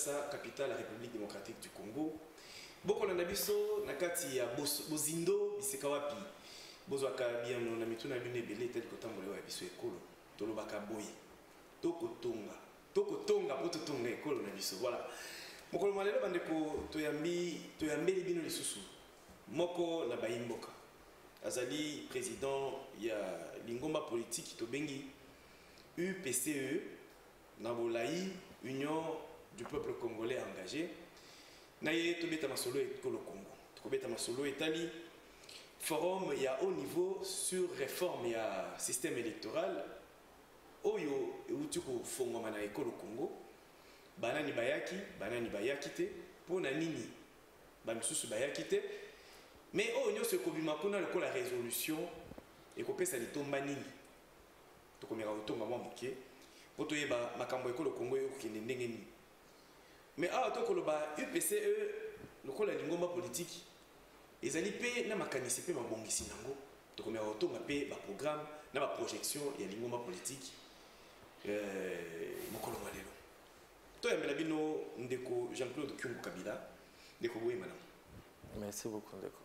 Kinshasa, capitale de la République démocratique du Congo. Boko na biso na kati ya bozindo biseka wapi. Bozwaka bien na mituna bine belé tel kotambola wa biso ekolo. Tolobaka boye. Tokotonga po totonga ekolo na biso. Voilà. Mokolo malelo bandeko toyambeli bino lisusu. Moko na bayimboka. Azali président ya lingomba politique tobengi UPCE na Bolaï, Union du peuple congolais engagé. Naye tobeta masolo ekolo Congo. Tobeta masolo etali forum ya haut niveau sur réforme ya système électoral. Oyo eutuko fongoma na ekolo Congo. Banani bayaki te pona nini bamisusu bayaki te. Mais oyo se kobima kuna lokola résolution ekopesa litomba nini. Tokomera otonga mwa muke. Poto yeba makambo ekolo Congo yo kende ndenge ni. Mais ah tokoloba UPCE lokola lingomba politique ezali pe na makanisi pe mabongisi nango tokomera otonga pe ba programme na ba projection ya lingomba politique mokolo malelo to yambela bino ndeko Jean-Claude Kyungu Kabila ndeko boye madame. Merci beaucoup ndeko.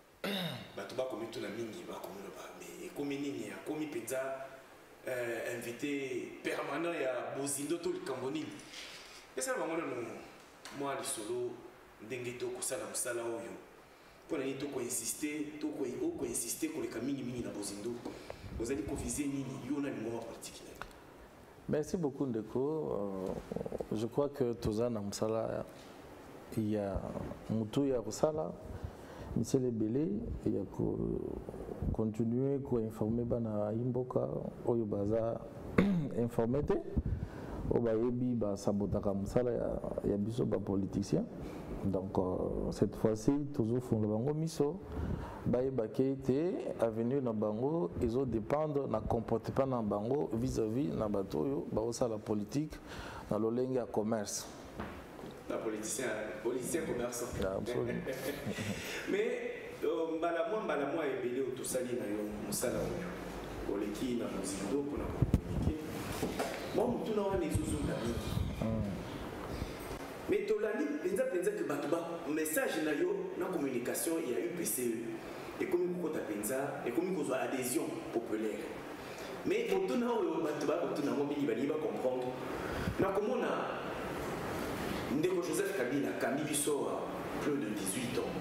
Bato ba komi tuna mingi ba komi ba mais komi nini ya komi penza invité permanent ya bozindo to likamboni. Esa ba ngona no moi le solo ndenge to kosala musala oyo pona ni to ko insister ko leka mingi na bozindo ozali ko viser nini yo na ngoma particulier. Merci beaucoup ndeko. Je crois que tozana musala il y a mutu ya kusala monsieur Lebele il y a continuer ko informer bana imboka oyo baza informé obayebi ba sabotaka musala ya biso ba politicien. Donc cette fois-ci toujours font le bango miso bayeba ke avenir na bango ils dépendre na comportement na bango vis-à-vis na batoyo ba osala politique na lolenge ya commerce. La politicien commerçant. Absolument. Mais mbala moi ebele otosali na yo musala oyo oleki na mozindo pona communiquer. Moi mutuna wana ezozonga mingi. Mais tolani penza que batuba message na yo na communication il y a UPCE et comme kokota penza et comme kozwa adhésion populaire. Mais otuna oyo batuba otuna ngombi bali ba comprendre na komona ndeko Joseph Kabila kambi biso plus de 18 ans.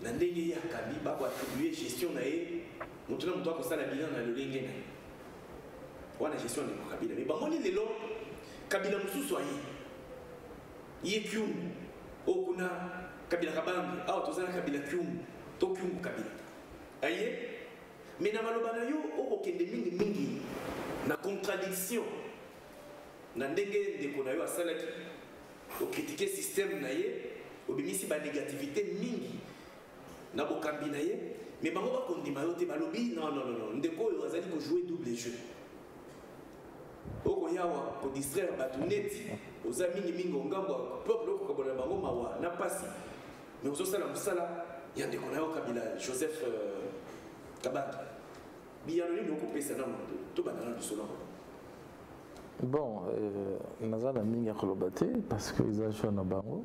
Na ndenge ya kambi ba ko attribuer gestion na ye mutuna mutwa ko sala bilan na lolenge na wana gestion de Kabila mais bamoni lelo Kabila mususu ayi yekyum okuna Kabila kabambi au tozana Kabila kyum to kyum Kabila aye mais na maloba na yo okokende mingi na contradiction na ndenge ndeko na yo asalaki okritiquer système na ye obimisi ba négativité mingi na bokambi na ye mais bango ba kondima yo te balobi non ndeko yo azali ko jouer double jeu oko yawa ko distraire batu neti oza mingi ngambo peuple ko kabona bango mawa na pasi mais ozo sala musala ya ndeko na yo Kabila Joseph Kabila biyano ni ko pesa na mondo to banana bisolo. Bon, nazana mingi kolobate parce que ils ont na bango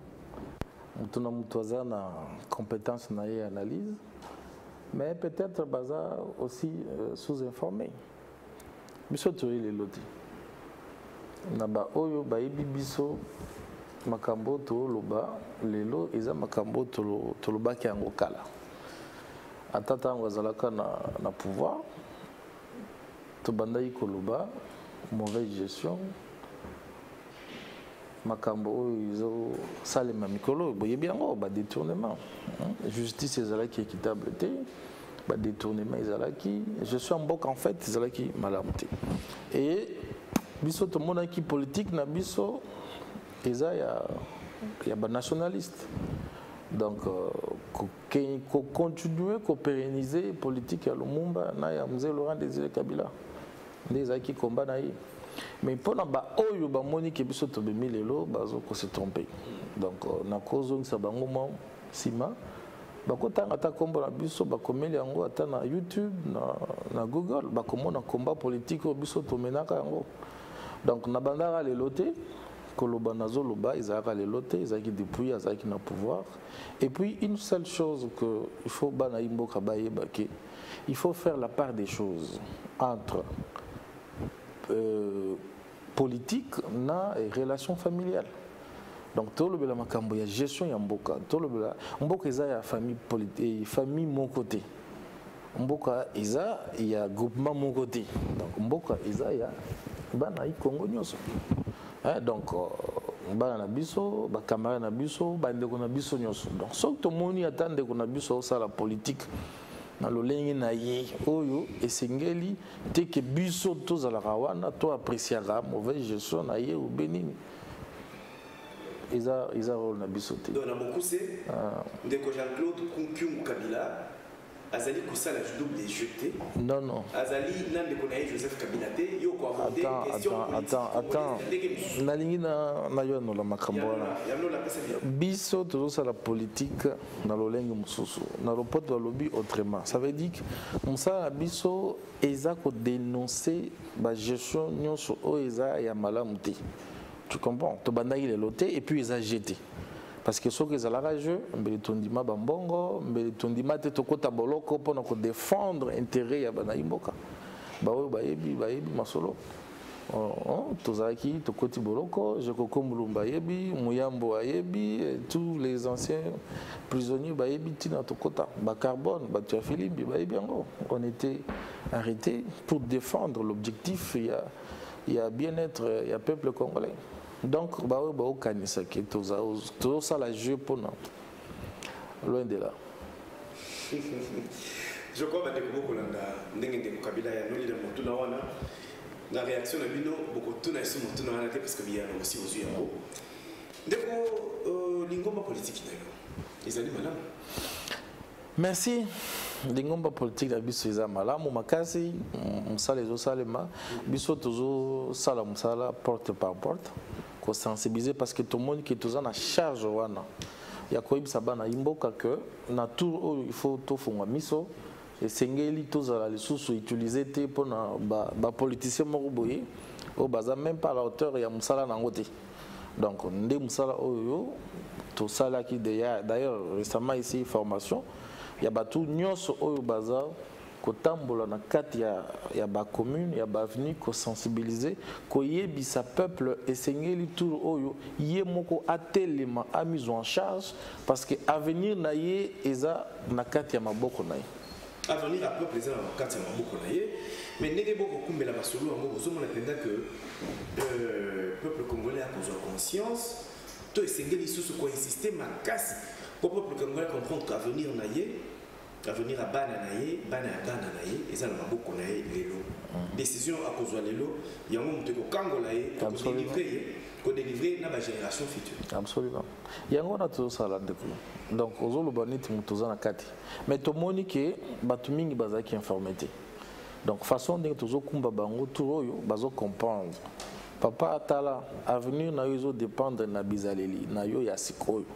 mutuna mutoza na compétence na y analyse mais peut-être baza aussi sous-informé biso to ile loti na ba oyo ba ibi biso makambo to loba lelo eza makambo to loba ki yango kala atata ngo zalaka na pouvoir to bandai koloba mauvaise gestion makambo oyo izo salema mikolo boyebi yango ba détournement justice ezalaki équitable te ba détournement ezalaki je suis en bok en fait ezalaki malamu te et biso to monaki politique na biso eza ya ba nationaliste donc continuer ko pérenniser politique ya Lumumba na ya Mzee Laurent Désiré Kabila ndezaki combat na ye mais pour ba oyo ba moni ke biso to bemi lelo bazo ko se tromper donc na kozo ngisa bango mo sima bakotanga ta kombo na biso bakomeli yango ata na YouTube na Google bakomona combat politique o biso to menaka yango donc na bandara lelo te koloba nazo loba ezaka le lote ezaki depuis azaki na pouvoir. Et puis une seule chose que il faut bana imboka bayeba ke il faut faire la part des choses entre politique et relations familiales. Donc tout le makambo ya gestion ya mboka, tout le mboka eza ya famille politique, famille mon côté. Mboka eza ya groupement mon côté. Donc mboka eza ya bana Congo nyoso. Donc bana na biso, ba camarade na biso, ba ndeko na biso nyoso. Donc soki to moni atande ko na biso ça la politique na lolenge na ye oyo esengeli te ke biso tozalaka wana to appréciera mauvaise gestion na ye ou benini. Ils ont na bisoté. Donc na mokuse ndeko Jean-Claude Kunkyung Kabila azali kosala double jeté. Non. Azali ndeko na Joseph Kabila te yo ko aborder question politique. Attends. Nalingi na yo no la makambo wana. Biso tozo la politique na lolenge mususu. Na lopoto wa lobby autrement. Ça veut dire que msa biso eza ko dénoncer ba gestion nyonso o eza ya malamu te. Tu comprends? Tu bandaï les lotés et puis ils ont jeté. Parce que ceux qui ont la jeu, ils ont dit bambongo, ils ont dit mate tokota boloko pour nous défendre l'intérêt ya bana imboka. Baoyo bayebi masolo. Tozaki tokoti boloko, Jekoko Mulumba yebi, Muyambo ayebi, tous les anciens prisonniers bayebi tina tokota. Ba Carbone, ba Philippe bayebi ngo. On était arrêtés pour défendre l'objectif il y a bien-être, il y a peuple congolais. Donc, tout ça la jeu pour nous. Loin de là. Je crois que beaucoup de Kabila ya noli de motuna wana la réaction de bino beaucoup tuna ici motuna wana parce que bien aussi aux yeux. Ndeko lingomba politique nayo. Ils allaient madame. Merci. Lingomba politique la biso eza malamu makasi musala ezo salema biso tozo sala musala porte par porte ko sensibiliser parce que tout le monde qui toza na charge wana ya koyebisa bana imboka que na tout il faut to funga miso et sengeli tozala lisusu utiliser te pona ba politicien moko boye o baza même pas à la hauteur ya musala nango te. Donc nde musala oyo to sala ki d'ailleurs récemment ici formation il y a batu nyonso oyo baza kotambola na kati ya ba commune ya ba avenue ko sensibiliser ko yebisa peuple esengeli tout oyo ye moko atelema a mise en charge parce que avenir na ye eza na kati ya maboko na ye. Avenir à peuple eza na kati ya maboko na ye mais ndenge boko kumbela basolo yango bozomona penda que peuple congolais a besoin de conscience to esengeli susu ko insister makasi pour le peuple congolais comprendre qu'avenir naïe, avenir à bana naïe, bana à bana naïe, et ça n'a pas beaucoup naïe l'élo. Décision à cause de l'élo, il y a un moment où Congolais pour délivrer la génération future. Absolument. Il y a un moment où ça l'a découvert. Donc aux autres banit mutuza na kati. Mais to monique batumingi bazaki informité. Donc façon de tozo kumba bango turoyo bazo comprendre. Papa atala avenir na yo dépendre na bizaleli na yo ya sikoyo.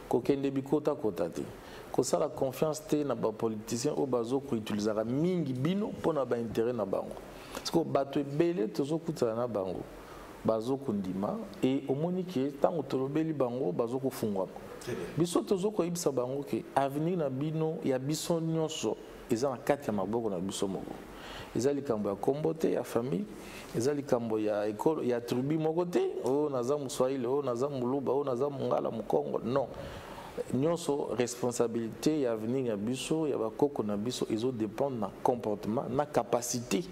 Kokende bikota kotati ko sala confiance te na ba politicien o bazo ko utilisera mingi bino pona ba intérêt na bango parce que bato ebele tozo kutana na bango bazo kundima et omonike tango tolobeli bango bazo ko fungwa biso tozo ko ibisa bango ke avenir na bino ya biso nyonso eza na kati ya maboko na biso moko eza likambo ya kombote ya famille eza likambo ya école ya tribu moko te o naza muswahili o naza muluba o naza mungala mukongo non nyonso responsabilité ya avenir ya biso ya bakoko na biso ezo dépendre na comportement na capacité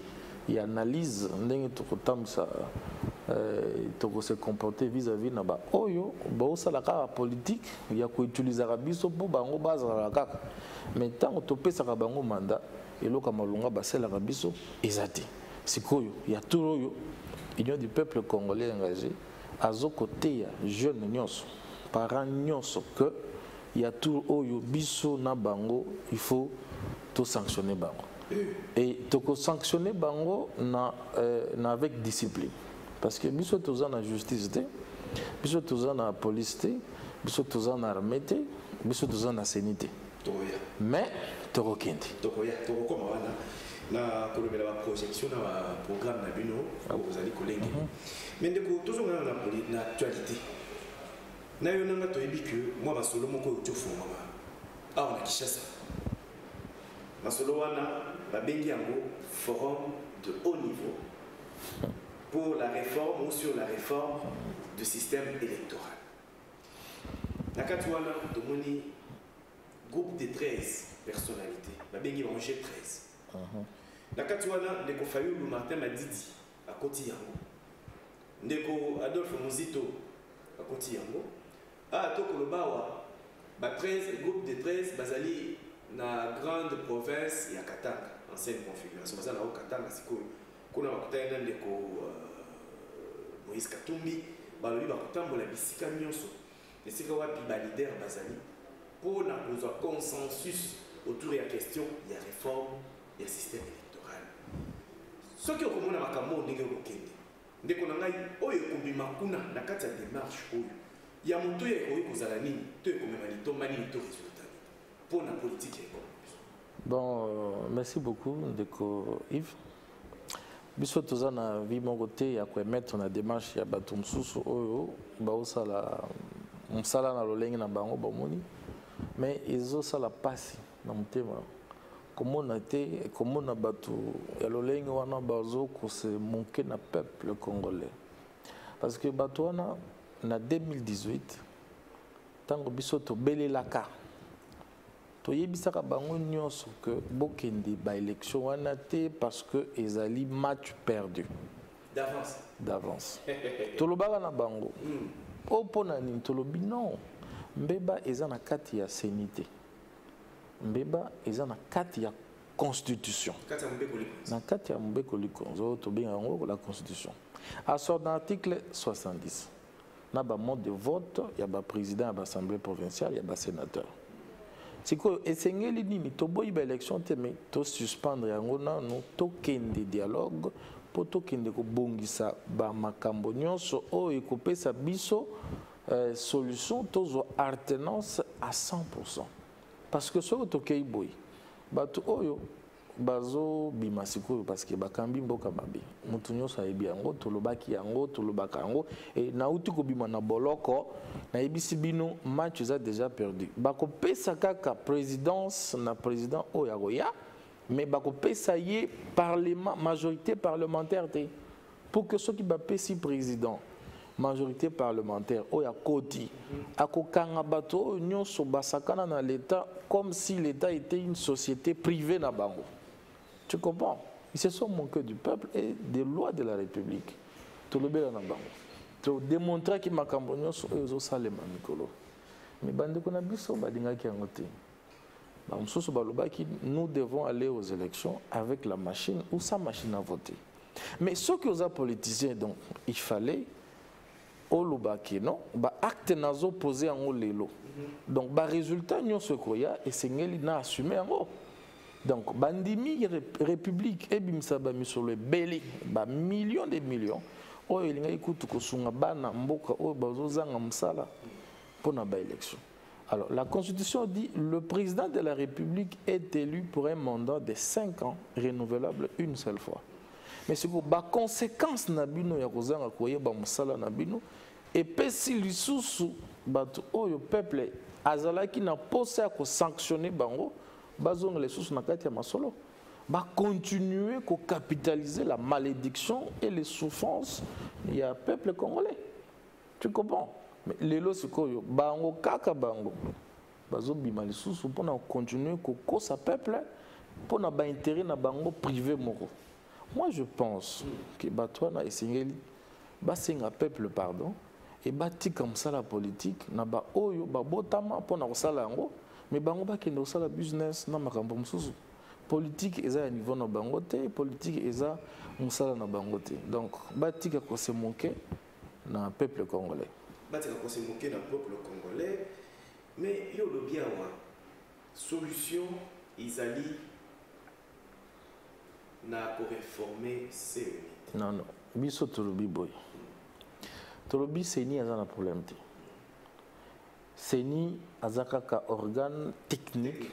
ya analyse ndenge tokotambisa toko se comporter vis-à-vis na ba oyo baosala kaka politique ya koutilisaka biso mpo bango bazala kaka mais ntango topesaka bango mandat eloka malunga baselaka biso eza te sikoyo ya tout oyo union du peuple congolais engagé azokoteya jeune nyonso parents nyonso que il y a tout oyo biso na bango il faut tout sanctionner bango et toko sanctionner bango na avec discipline parce que biso toza na justice te biso toza na police te biso toza na armée te biso toza na sénité mais tokokende tokokoma wana na kolobela ba projection na ba programme na bino vous allez collègue mais ndeko toujours na actualité na yo nanga to yebi que moi ba solo moko to fo mama ah on a Kinshasa ba solo wana ba bengi yango forum de haut niveau pour la réforme ou sur la réforme du système électoral. La Katouana de Moni, groupe de 13 personnalités, la Bengi va ranger 13. La Katouana, Ndeko Fayou Martin Madidi, à Koti Yango. Ndeko Adolphe Mozito, à Koti Yango. Ah, Toko Lobawa, 13, groupe de 13, Bazali, na grande province, ya Katanga, ancienne configuration. Bazali, na Katanga, c'est quoi? Kuna bakutana ndeko Moïse Katumbi balobi bakutambola bisika nyonso esika wapi ba leader bazali pour na kozwa consensus autour ya question ya réforme ya système électoral soki okomona makambo ndenge okokende ndeko na ngai oyo ekobima kuna na kati ya démarche oyo ya moto oyo ekoki kozala nini to ekomema litomba nini to résultat pour na politique ya économie. Bon, merci beaucoup ndeko Yves. Biso toza na vie mon côté ya ko mettre na démarche ya bato msusu oyo ba osala msala na lolenge na bango bomoni mais ezo sala pasi na mutema komona te komona bato ya lolenge wana bazo ko se manquer na peuple congolais parce que bato wana na 2018 tango biso to belelaka toyebisaka bango nyonso que bokende ba élection wana te parce que ezali match perdu d'avance tolobaka na bango opona nini tolobi non mbeba eza na kati ya sénité mbeba eza na kati ya constitution na kati ya mbeko likonzo tobenga yango la constitution à son article 70 na ba mode de vote ya ba président ya ba assemblée provinciale ya ba sénateur. C'est que esengeli nini toboyi ba élection te mais to suspendre yango nanu tokende dialogue po tokende ko bongisa ba makambo nyonso o ekopesa biso solution tozo alternance à 100% parce que soko tokei boyi bato oyo bazo bima sikoyo parce que bakambi mboka mabe mutu nyonso ayebi yango tolobaki yango tolobaka yango et nauti kobima na boloko na yebisi bino match eza déjà perdu bakopesa kaka présidence na président oyo akoya mais bakopesa ye parlement majorité parlementaire te pour que ceux qui bapesi président majorité parlementaire oyo akoti akokanga bato oyo nyonso basakana na l'état comme si l'état était une société privée na bango. Tu comprends? Ils se sont moqués du peuple et des lois de la République. Tout le bien to démontrer que makambo nyonso oyo salema mikolo. Mais bande ko na biso badinga ki angote. Ba msusu balobaki nous devons aller aux élections avec la machine ou sans machine à voter. Mais ceux qui aux politiciens donc il fallait olobaki non ba acte nazo poser en lelo. Donc ba résultat nyonso koya et sengeli na assumer en donc bandimi république ebimisa ba misolo ebele ba millions de millions oyo elinga ikutu kosunga bana mboka oyo bazozanga msala pona ba élection. Alors la constitution dit le président de la République est élu pour un mandat de 5 ans renouvelable une seule fois. Mais c'est que ba conséquence na bino ya kozanga koyeba msala na bino et pesi lisusu bato oyo peuple azalaki na posa ko sanctionner bango bazong les sous na kati ya masolo ba continuer à capitaliser la malédiction et les souffrances du peuple congolais. Tu comprends? Mais les lois c'est quoi? Bango kaka bango bazo bima les sous pour continuer à kosa peuple pour na ba intérêt na bango privé moko. Moi je pense que batwana esengeli ba senga peuple pardon et bati comme ça la politique na ba oyo ba botama pour na kosala yango mais bango ba kende kosala business na makambo mususu politique eza à niveau na bango te politique eza musala na bango te donc batika ko se moquer na peuple congolais batika ko se moquer na peuple congolais mais yo le bien wa solution izali na ko réformer ces non non biso tolobi boy tolobi seni aza na problème te seni azakaka organe technique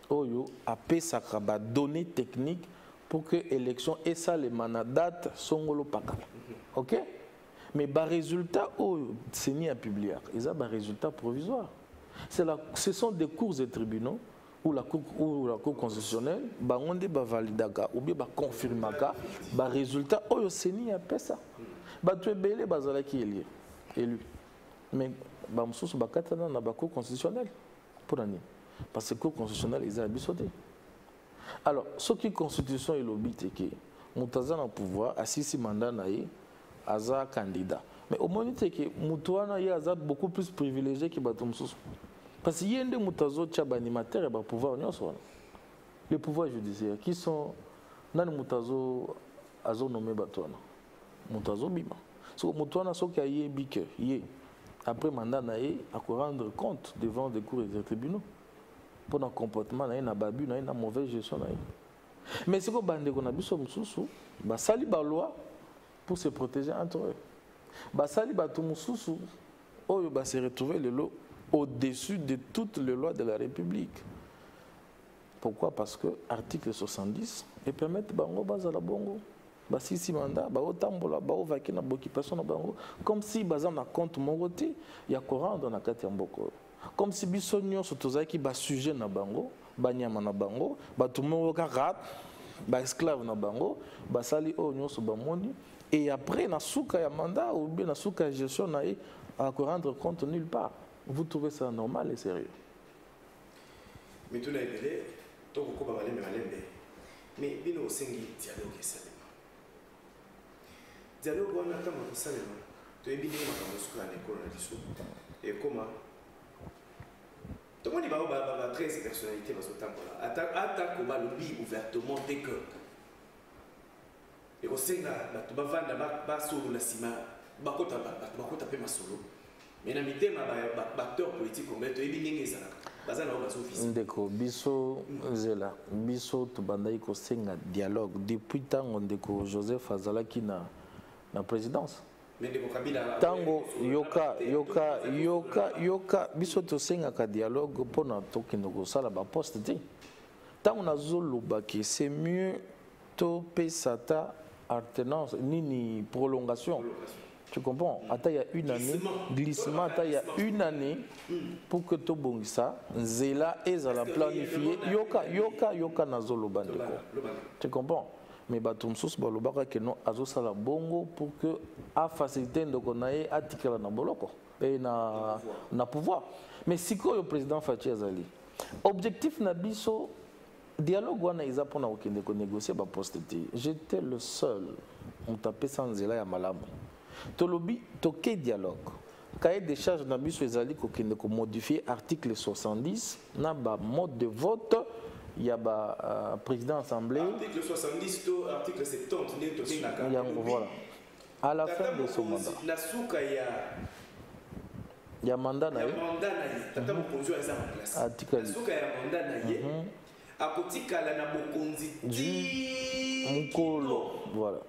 oyo apesaka ba données techniques pour que l'élection et ça les mandates sont le pakala. OK? Mais les résultats c'est ni à publier. Ils ont des résultats provisoires. Ce sont des cours et tribunaux ou la cour constitutionnelle bangonde ba validaka ou bien ba confirmaka ba résultat c'est ni à ça. Ba tu belé bazala qui est élu. Mais ba msusu ba katana na ba cour constitutionnelle pour nani? Parce que la Cour constitutionnelle est abissodée. Alors, ce qui est constitution est lobby, c'est que Moutaza a pouvoir, à 6 mandats, Aza candidat. Mais au moins, c'est que Moutouana est beaucoup plus privilégié que Batumsous. Parce qu'il y a des Moutazo qui sont animateurs et pouvoir. Les pouvoirs judiciaires qui sont. Nan Moutazo Azo nommé Batouana. Moutazo Bima. So Moutouana, ce qui a yé bique, après mandat, à rendre compte devant des cours et des tribunaux. Pour un comportement, na babu, na mauvaise gestion. Mais ce que bande qu'on a vu sur Moussou, bah sali ba loi pour se protéger entre eux. Bah sali ba tout Moussou, oh bah se retrouver le lot au-dessus de toutes les lois de la République. Pourquoi? Parce que article 70 et permettre bango bazala bongo. Bah si mandat, bah otambola, bah ovaki na occupation na bango, comme si bazan na compte mongoté, il y a courant dans la carte mboko. Comme si bisonyo sotozaki ba sujet na bango, ba nyama na bango, ba tumo ka rat, ba esclave na bango, ba sali o nyoso ba moni et après na souka ya mandat ou bien na souka gestion na à rendre compte nulle part. Vous trouvez ça normal et sérieux? Mais tout n'aille to ko ba malembe malembe. Mais bino osengi dialogue salema. Dialogue wana kama salema. To ebini makambo suka na école na liso. Et comment tout le monde va 13 personnalités dans ce temps-là. Attaque au lobby ouvertement dès que. Et au sein de la vente, ba solo la cima, ba kota pe ma solo. Mais na mité ma acteur politique comme to ebi ngenge ezala. Bazana ba so office. Ndeko biso zela, biso to bandai ko senga dialogue depuis tango ndeko Joseph azalaki na présidence. Tango yoka biso to senga ka dialogue pona tokendo ko sala ba poste te. Tango na zoloba ke c'est mieux to pesata alternance ni prolongation. Tu comprends? Ata ya une année glissement ata ya une année pour que to bongisa nzela ezala planifier yoka na zoloba ndeko. Tu comprends? Mais batumsus balobaka que non azosala bongo pour que a faciliter ndoko nae atikala na boloko et na pouvoir. Mais siko le président Fachi Azali objectif na biso dialogue wana iza pona okende ko négocier ba poste te. J'étais le seul on tapait sans nzela ya malamu. Tolobi toke dialogue cahier des charges na biso ezali ko kende ko modifier article 70 na ba mode de vote. Il y a le président assemblée. Article 70, article 70, voilà. À la fin de ce mandat. Il y a mandat. Il y a mandat. Article. Voilà.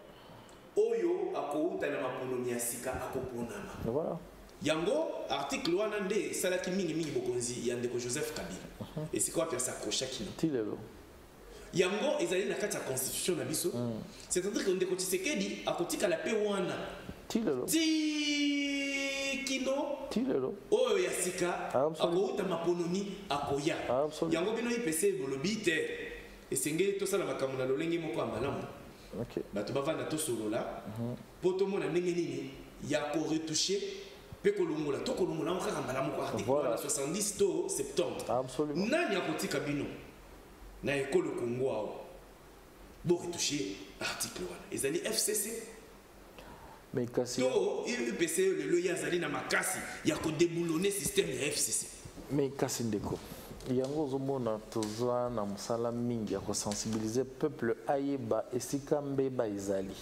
Voilà. Yango article wana nde salaki mingi bokonzi ya ndeko Joseph Kabila. Et c'est quoi faire ça koshakino. Tilelo. Yango ezali na kati ya constitution na biso. C'est-à-dire que ndeko Tshisekedi akotika la pe wana. Tilelo. Tilelo. Oyo ya sika akouta mapononi akoya. Yango bino IPC bolobi te. Esengeli to sala makambo na lolenge moko ambalamu. OK. Bato bavanda to solola. Poto mona ndenge nini ya ko retoucher Pekolungola, Tokolungola, on a article 70 to 70. Absolument. Nani a côté cabino na école Congo. Bon, retoucher article 1. Ils allaient FCC. Mais Kassi. To, IPC, le Yazali na Makasi, il y a qu'au déboulonner système de FCC. Mais Kassi Ndeko. Yango zomona toza na musala mingi ya sensibiliser peuple ayeba esika mbeba izali.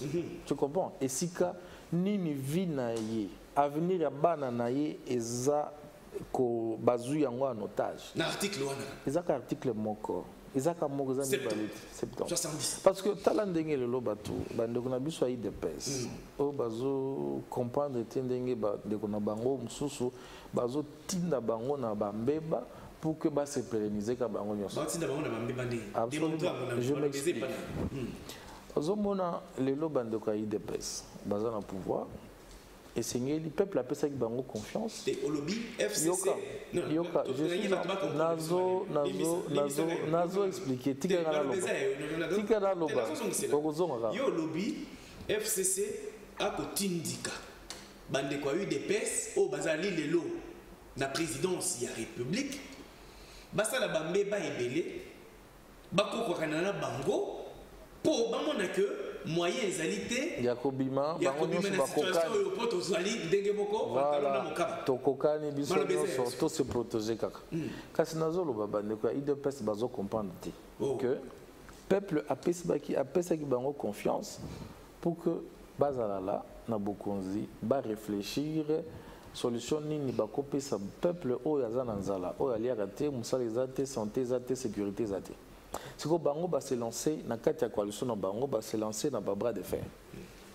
Tu comprends? Esika nini vina ye. Avenir ya bana na ye eza ko bazu yango en otage. Na article wana. Ezaka article moko. Ezaka moko za ni balite 70. Parce que tala ndenge le lobatu bandeko na biso ayi de pes. O bazo comprendre tendenge ba ndeko na bango mususu bazo tinda bango na bambeba pour que se pérenniser comme absolument. Je m'explique. Ozomona lelo bandeko ya IDPS baza na pouvoir et c'est le peuple appelle ça qui bango confiance. Et au lobby FCC. Yoka, je suis nazo expliquer tika na loba. Yo lobby FCC a kotindika bandeko ya UDPS o bazali lelo na présidence ya République basala bambe ba ebele bakokokana na bango po bamona que moyen ezalité yakobima bango nyonso bakokani oyo po tozali ndenge moko bakalona mokaba tokokani biso nyonso to se protéger kaka kasi nazoloba bandeko ya IDPS bazo comprendre te que peuple apesaki bango confiance pour que bazala la na bokonzi ba réfléchir solution nini bakopesa peuple oyo aza na nzala oyo aliaka te mosala eza te santé eza te sécurité eza te siko bango se lancer na kati ya coalition na bango se lancer na bras de fer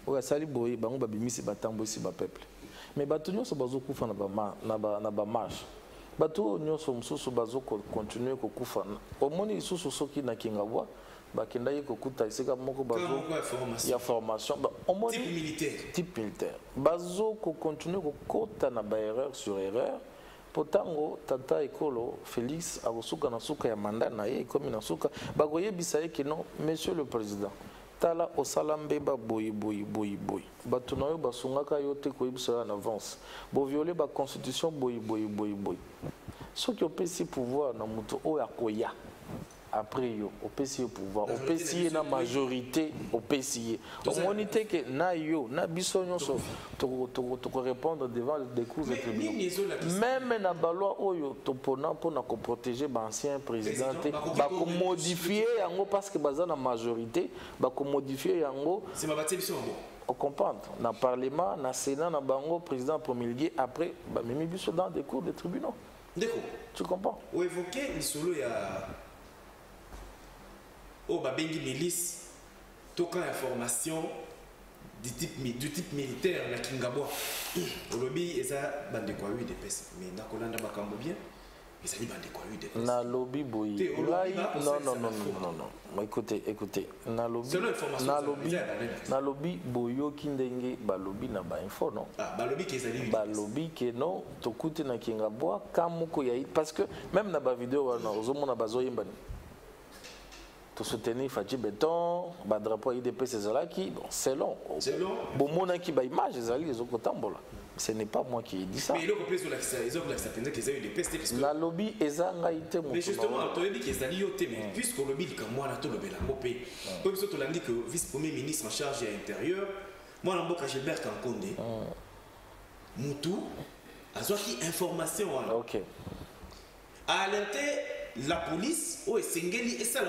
oyo asali boye bango babimisi batamboisi peuple mais bato nyonso bazokufa na bamarche bato nyonso mosusu bazokontinue kokufa omoni lisusu soki na Kingabwa bakendaki kokuta esika moko bazo ya formation omoni type militaire bazo kokontinue kokota na baerreur sur erreur potango tata ekolo Félix akosuka na suka ya mandat na ye komi na suka bakoyebisa ye ke non monsieur le président tala osala mbeba boyi bato na yo basungaka yo te koyebisa en avance boviole baconstitution boyi soki opesi pouvoir na moto oyo akoya après yo opesi pouvoir opesi na majorité opesi omoni te ke na yo na biso nyonso to répondre devant des cours de tribunaux même na baloi oyo topona pona ko protéger ancien président ba ko modifier yango parce que baza na majorité ba ko modifier yango c'est ma batie biso ngo on comprendre na parlement na sénat na bango président promulgué après ba mimi biso dans des cours de tribunaux d'accord tu comprends ou évoquer le solo ya oh babengi milice toka information du type militaire na Kingabwa lobby eza bande kwa UDPS mais nakolanda bakambo bien ezali bande kwa UDPS na lobby boyi non écoutez na lobby boyo kindenge ba lobby na ba info non ba lobby ke ezali ba lobby ke non tokuti na Kingabwa kamuko ya parce que même na ba vidéo wana ozomona bazoyemba soutenir Fati Béton, drapeau IDPS ezalaki, bon, c'est long. Bon, mon qui ba image ezali ezokotambola. Ce n'est pas moi qui ai dit ça. Mais il y a des la lobby ezanga ite mon. Mais justement, tu as dit que ezali yote mais puisque le lobby comme moi na to lobela ngopé. Comme ça tu l'as dit que vice-premier ministre en charge de l'intérieur, moi na mboka Gilbert Kankonde. Mutu azwaki information wana. OK. A alerter la police o esengeli et ça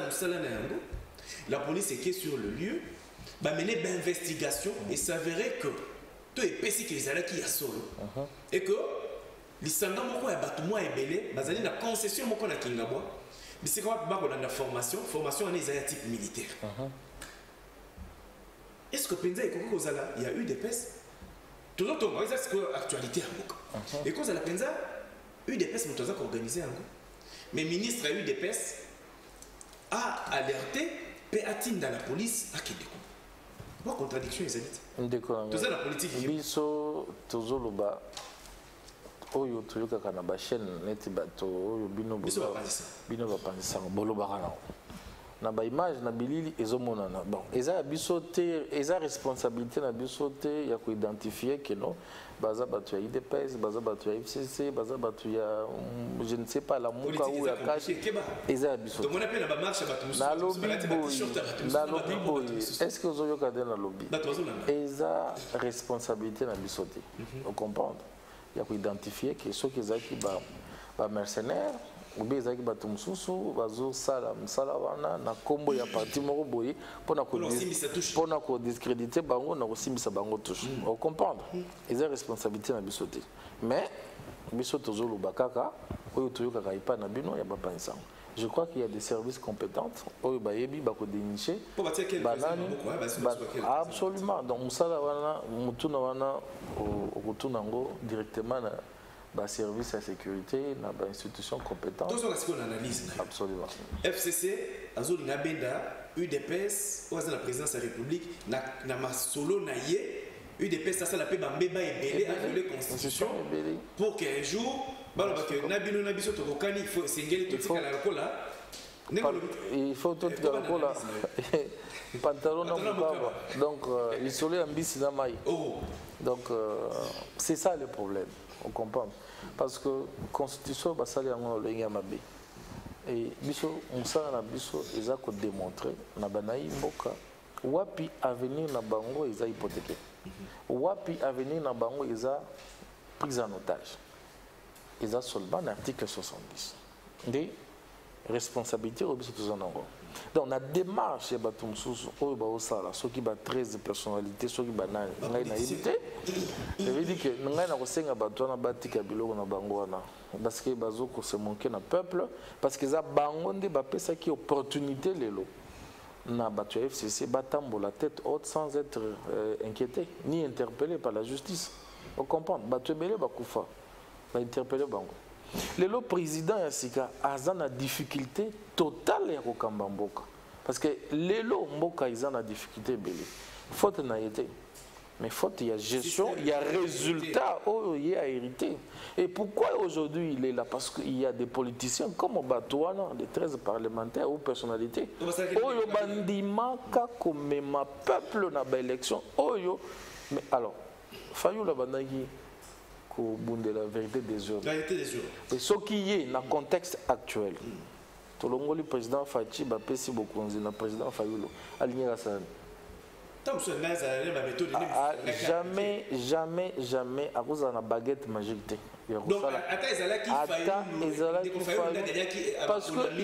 la police est sur le lieu va mener d'investigation et s'avérer que tout est pessi que les ala qui a solo et que lisanga moko ya bato moi ebele bazali na concession moko na Kingabwa bisika ba ko na formation en ezaya type militaire est-ce que penza eko kozala il y a eu des pes tout autre ça c'est que actualité ya mboka et kozala penza eu des pes moto za ko organiser yango. Mais le ministre a eu des PES a alerté Péatine dans la police à Kédeko. Quoi contradiction les élites? Tout ça la politique. Biso tozoloba oyo toyoka kana ba chaîne neti bato oyo bino ba panisa boloba kana. Na ba image na bilili ezomonana. Bon, eza biso te eza responsabilité na biso te ya ko identifier que non baza batu ya IDPS, baza batu ya FCC, baza batu ya je ne sais pas la muka ou ya cache eza biso. Donc on appelle la marche batu na lobby boy. Est-ce que vous avez regardé na lobby? Eza responsabilité na biso te. On comprend. Il y a ko identifier que ceux qui zaki ba mercenaires ou bien ezaki bato mosusu bazosala mosala wana na kombo ya parti moko boye mpona kodiscrédite bango na kosimbisa bango touche ocomprendre eza responsabilité na biso te mais biso tozoloba kaka oyo toyokaka epai na bino ya bapangisango. Je crois qu'il y a des services compétents oyo bayebi bakodénicher banani absolument donc mosala wana motuna wana okotuna yango directement ba service de sécurité na ba institution compétente. Tout ça c'est qu'on analyse. Absolument. FCC azoli na benda UDPS ou la présidence de la République na masolo na ye UDPS ça la paix bambeba ebele à la constitution pour qu'un jour baloba que na bino na biso to kokani il faut singeli to tika la kola. Il faut tout tika la kola. Pantalon na mukaba. Donc isolé en bis na mai. Donc c'est ça le problème. On comprend. Parce que la constitution va salir en ligne à Mabé. Et biso, on sait na biso, ils ont démontré, na banaï mboka, wapi avenir na bango, ils ont hypothéqué. Wapi avenir na bango, ils ont pris en otage. Ils ont seulement l'article 70. Des responsabilités au biso tous en ango. Donc la démarche ceux qui ont 13 personnalités, ceux qui ont naïveté, je veux dire que nous avons parce que nous se manquer dans le peuple, parce que nous avons des opportunités na batu FCC batambo la tête haute sans être inquiété ni interpellé par la justice. Vous comprenez? Batu belé bakufa, ba interpellé bango. Le président Yassika a une difficulté totale à kokamba mboka parce que lelo mboka ils ont une difficulté belé. Faute n'a été. Mais faute il y a gestion, il y a résultat, il y a hérité. Et pourquoi aujourd'hui il est là? Parce qu'il y a des politiciens comme Batouana, des 13 parlementaires ou personnalités. Oyo bandima kakomema peuple na ba élection. Oyo mais alors Fayou la bandaki ko bunde la vérité des jours. La vérité des jours. Et ce qui est dans le contexte actuel. Tolongoli président Fachi ba pesi bokonzi na président Fayou aligné la salle. Jamais, à cause de la baguette magique. Donc, parce que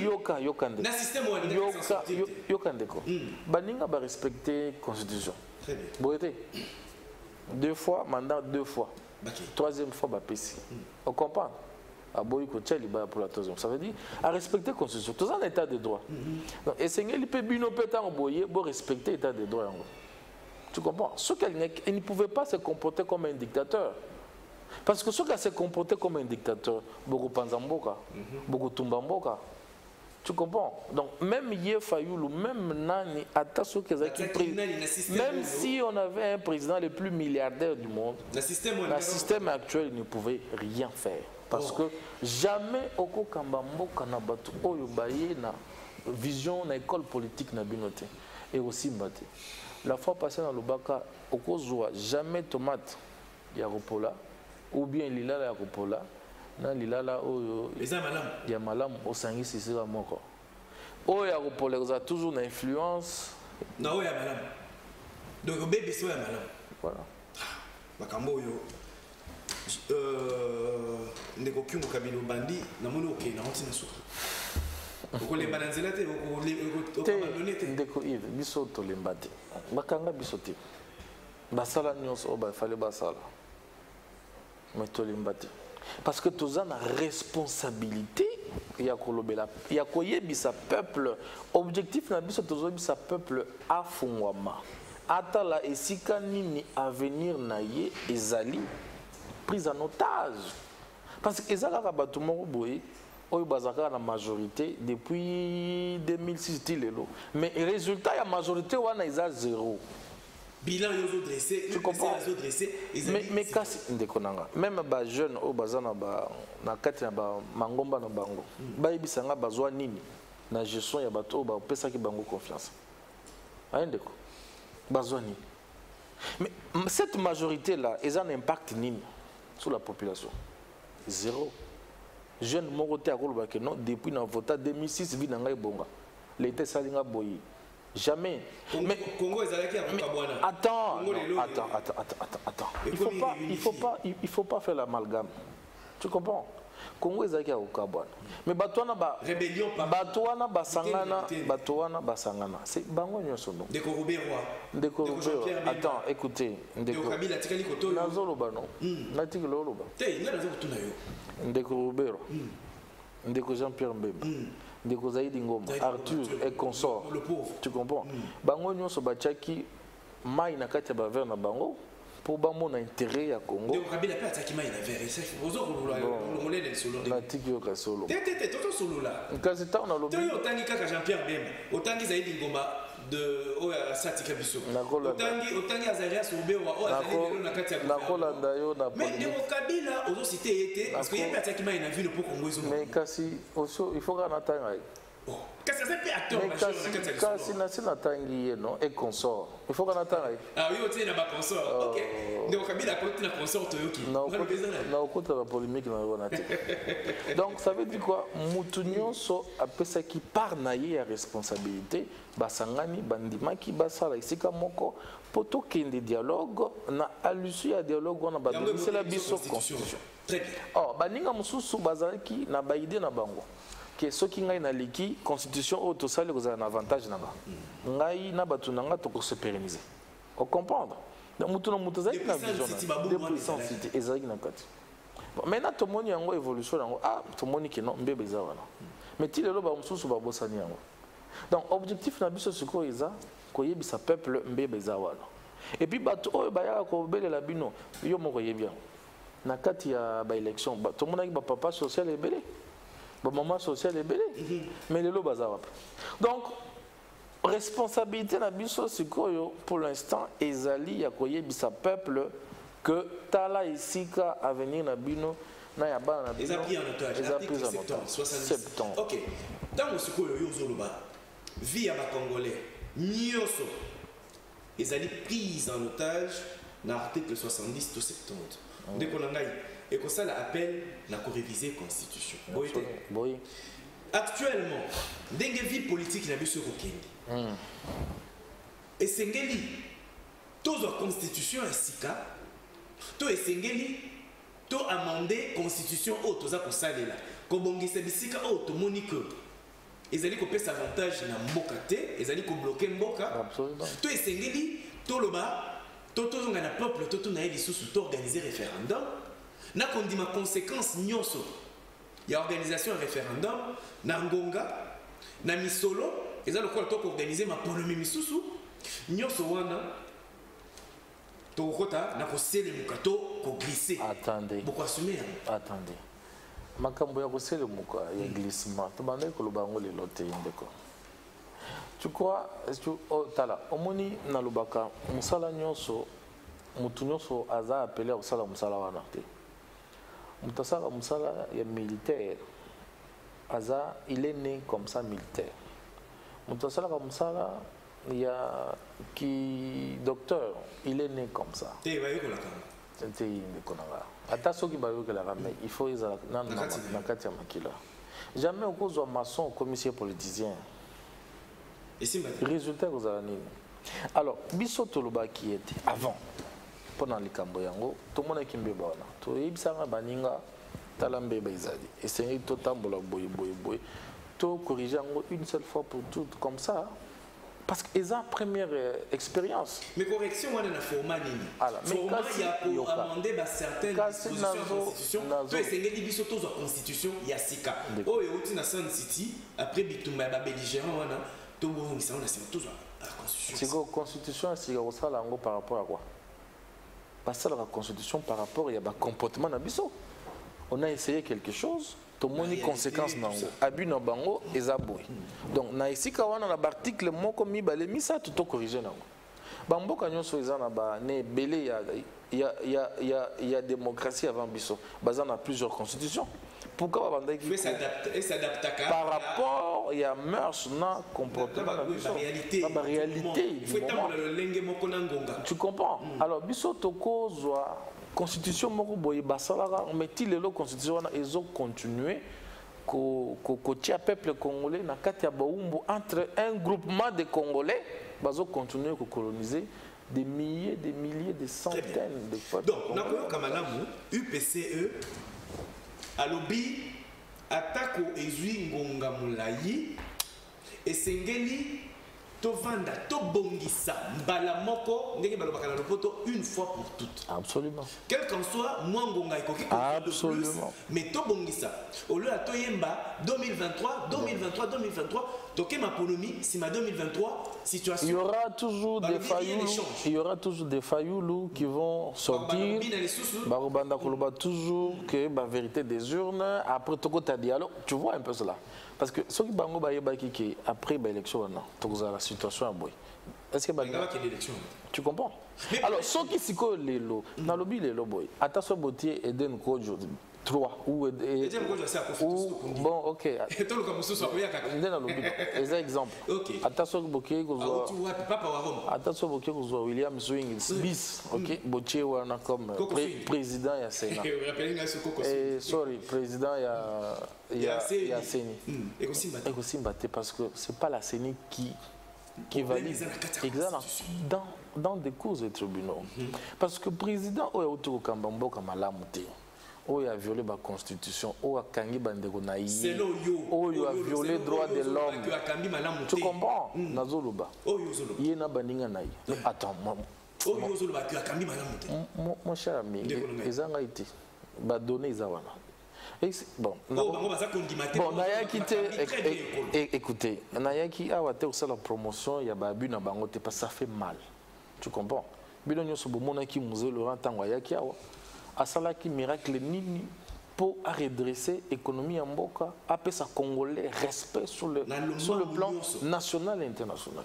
Yokandeko, Baninga va respecter la Constitution. Deux fois, mandat 2 fois. Troisième fois, va PC. On comprend? Pour la troisième. Ça veut dire à respecter la Constitution. Tout ça, un état de droit. Et c'est pour respecter l'état de droit. Tu comprends? Il ne pouvait pas se comporter comme un dictateur. Parce que ceux qui se comporté comme un dictateur, beaucoup Panzamboka, beaucoup Tumbamboka. Tu comprends? Donc même Yé Fayoulou, même Nani, même si on avait un président le plus milliardaire du monde, le système actuel ne pouvait rien faire. Parce que jamais Oko Kambamboka na batu oyo baye na vision na école politique na binote et aussi mbate. La fois passée dans le Baka, Okozwa jamais tomate yaropola ou bien lila yaropola na lila la oyo ya malam au sangi sisira moko. O yaropola vous a toujours une influence. Na o ya malam. Donc bébé so ya malam. Voilà. Makambo yo ndeko kyungu kabilo bandi na mono okay na ontina so. Okolemba na nzela te okamandonete ndeko Yves biso tolemba te bakanga biso te basala nyonso oba fallait basala mais tolemba te parce que tous en a responsabilité ya kolobela ya koyebisa peuple objectif na biso tozobisa peuple afungwama ata la esika nini avenir na ye ezali prise en otage parce que ezalaka bato moko boye oyo bazaka na majorité depuis 2006 tilelo mais le résultat ya majorité wana eza zéro bilan yozo dressé tu comprends mais kasi ndeko nanga même ba jeune oyo baza na kati na ba mangomba na bango bayebisanga bazwa nini na gestion ya bato oyo bapesaki bango confiance ayendeko bazwa nini mais cette majorité là eza un impact nini sur la population zéro. Jeune Moroté a dit non, depuis notre vote 2006, vie n'a pas bonga. L'été salinga boyi. Jamais. Mais Congo est allé à attends. Il faut pas faire l'amalgame. Tu comprends? Congo est allé à Okabouana. Mais Batouana ba rébellion pas. Batouana basangana. C'est bango nyoso non. Ndeko Robert. Attends, écoutez. Ndeko Kabila tikali koto. Nazolo ba non. Natiki lolo ba. Té, nga nazo kutuna yo. Ndeko Robert. Ndeko Jean-Pierre Mbemba. Ndeko Zaïdi Ngoma, Arthur et consort. Le pauvre. Tu comprends? Bango nyoso bachaki mai na kati ba ver na bango. pour bamo na intérêt ya Congo. Donc Kabila peut attaquer mai na verre. C'est ozo kolongolé le solo. Na tiki yo ka solo. Tete toto solo là. Kasi ta na lobi. Toi otangi kaka Jean-Pierre Bemba. Otangi zaidi ngoma de oya Satika Biso. Otangi Azaria Sobewa o azali na kati ya. Na kolanda yo na. Mais Ndeko Kabila ozo cité été parce que il peut attaquer mai na ville pour Congo iso. Mais kasi oso il faut kana tanga. Kasi c'est pas acteur majeur na kati ya. Kasi na sina tangi non et consort. Il faut kana tanga. Ah oui, otie na ba consort. OK. Ndeko Kabila côté na consort toyoki. Na okota la polémique na wana te. Donc ça veut dire quoi? Mutunyo so apesa ki par na ye ya responsabilité basangani bandimaki basala isika moko poto kende dialogue na alusu ya dialogue wana badonisi la biso constitution. Très bien. Oh baninga mususu bazalaki na baide na bango. Que ce qui ngai na liki constitution au to sale kozala na avantage na ba. Ngai na batu nanga to ko se pérenniser. On comprendre. Donc mutu na mutu zaki na vision de puissance cité ezaki na kati. Maintenant to moni yango évolution yango to moni que non mbebe za wana. Mais ti lelo ba mususu ba bosani yango. Donc objectif na biso siko eza ko yebisa peuple mbebe za wana. Et puis batu oyo ba ya ko belela bino yo moko yebia. Na kati ya ba élection ba to mona ki ba papa social ebele. Ba maman social ebele. Mais lelo baza wapi. Donc responsabilité na biso sikoyo pour l'instant ezali ya koyebisa peuple que tala isika avenir na bino na ya bana na bino. Ils ont pris en otage. Ils ont pris en otage. 70. OK. Dans le sikoyo yo zoloba via ba congolais nyoso ezali prise en otage na article 70 to 70. Dès qu'on en a et que ça l'appelle la réviser constitution. Oui. Actuellement, des vie politique na biso kokende. Et sengeli tous la constitution sika to esengeli to amender constitution auto za ko salela. Ko bongisa bisika auto monique. Ezali ko pesa avantage na mboka te, ezali ko bloquer mboka. Absolument. To esengeli to loba to zonga na peuple to na lisusu to organiser référendum. Na kondima conséquence nyonso ya organisation ya référendum na ngonga na misolo eza lokola to organiser ma polemi misusu nyonso wana to kota na kosele mukato ko glisser. Attendez. Beaucoup assumer. Attendez. Makambo ya kosele muka ya glissement to bande ko lobango le lote ndeko. Tu crois tala omoni na lobaka musala nyonso mutu nyonso aza appelé au sala musala wana te. Mutasaka musala ya militaire aza il est né comme ça militaire. Mutasala musala ya ki docteur il est né comme ça. Te bayo ko la kama. Te yinde konanga. Ata soki bayo ko la kama il faut izala na kati ya makila. Jamais okozwa maçon commissaire politicien. Et si résultat vous avez nini. Alors biso toloba qui était avant pendant les cambo yango tout le monde qui mbeba wana to yebisanga baninga tala mbeba izali essayer to tambola boy to corriger yango une seule fois pour toutes comme ça parce que eza première expérience. Mais correction wana na format nini. Alors mais kasi ya pour amender ba certaines dispositions de la constitution to esengeli biso to za constitution ya sika oyo uti na Sun City après bitumba ba belligérant wana to bongisa wana c'est to za constitution. C'est quoi constitution c'est ça là par rapport à quoi? Passer la constitution par rapport à comportement nabiso. On a essayé quelque chose, tout le monde a conséquences nango. Abus na bango et zaboui. Donc na ici quand on a l'article moko mi balemi ça tout corriger nango. Bambo kanyon so ezana ba ne belé il y a démocratie avant biso. Bazana plusieurs constitutions. Pourquoi on s'adapte par rapport il y a mœurs na comportement la réalité il faut attendre le lenge moko na ngonga. Tu comprends? Alors biso toko zwa constitution moko boye basalaka mais ti lelo constitution na ezo continuer ko tia peuple congolais na kati ya baumbu entre un groupement de congolais bazo continuer ko coloniser des milliers des centaines de fois. Donc nakoyo kamalamu UPCE alobi atako ezwi ngonga mulayi esengeli tovanda tobongisa mbala moko ndenge balobaka na lopoto une fois pour toutes. Absolument. Quel qu'en soit mwangonga ekoki absolument mais tobongisa au lieu atoyemba 2023 toke maponomi sima 2023 situation. Il y aura toujours des failloulous, il y aura toujours des failloulous qui vont sortir. Barobanda koloba toujours que la vérité des urnes après toko ta dialogue, tu vois un peu cela. Parce que ceux qui bango ba yeba ki après l'élection na tokoza la situation à boy. Est-ce que l'élection tu comprends? Alors ceux qui siko lelo na lobi lelo boy. Attention botier Eden Kojo 3 ou bon OK. Et tout le comme ça soit ya kaka. Ndena lobi. Exemple. OK. Attention bokier kozo. Attention bokier kozo William Swing bis. OK. Botier wana comme président ya Sénat. Sorry, président ya Séni. Ekosimba te parce que c'est pas la Séni qui valide dans des causes de tribunaux. Parce que le président a violé la constitution, a violé le droit de l'homme. Tu comprends? Attends, mon cher ami, ils ont été donné. Bon, écoutez, Nayaki a aussi la promotion, il y a babu na bangote parce que ça fait mal. Tu comprends? Bilo nyoso bomona ki musée Laurent Tangwayaki awa asala ki miracle nini pour redresser l'économie en Mboka, appeler ça congolais respect sur le plan national et international.